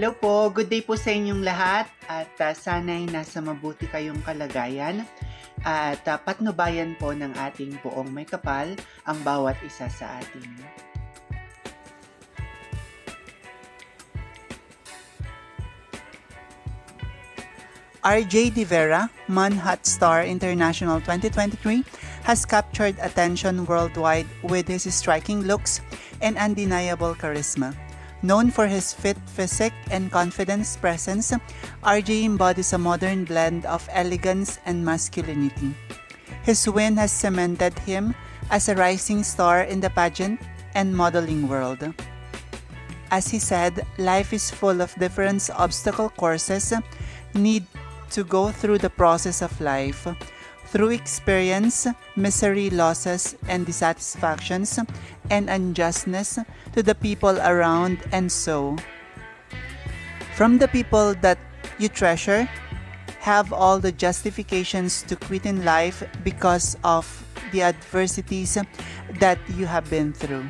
Hello po, good day po sa inyong lahat at sana'y nasa mabuti kayong kalagayan at patnubayan po ng ating poong may kapal ang bawat isa sa atin. RJ De Vera, Man-Hot Star International 2023, has captured attention worldwide with his striking looks and undeniable charisma. Known for his fit physique and confident presence, RJ embodies a modern blend of elegance and masculinity. His win has cemented him as a rising star in the pageant and modeling world. As he said, life is full of different obstacle courses need to go through the process of life. Through experience, misery, losses, and dissatisfactions, and unjustness to the people around, and so. From the people that you treasure, have all the justifications to quit in life because of the adversities that you have been through.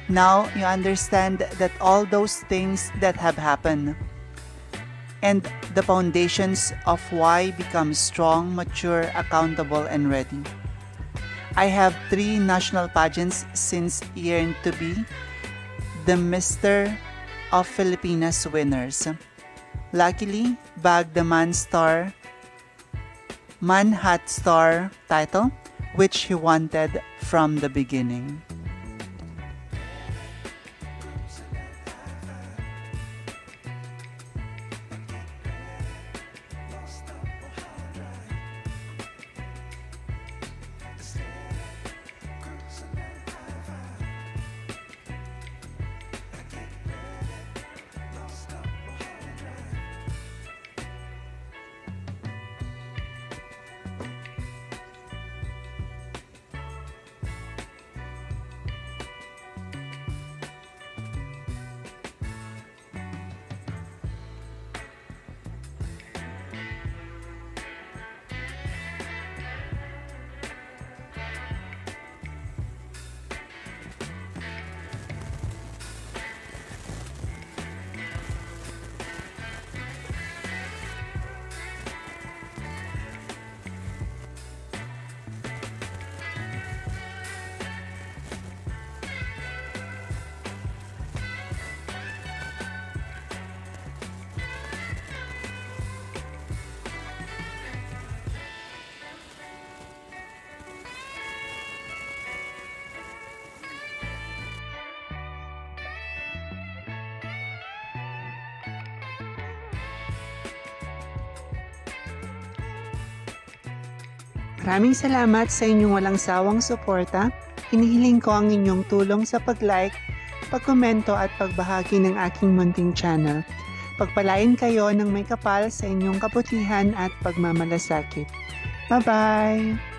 Now you understand that all those things that have happened and the foundations of why become strong, mature, accountable, and ready. I have 3 national pageants since yearned to be the Mr. of Filipinas winners. Luckily, bagged the Man-Hot Star title, which he wanted from the beginning. Maraming salamat sa inyong walang sawang suporta. Hinihiling ko ang inyong tulong sa pag-like, pag-komento at pagbahagi ng aking munting channel. Pagpalain kayo ng may kapal sa inyong kabutihan at pagmamalasakit. Bye-bye!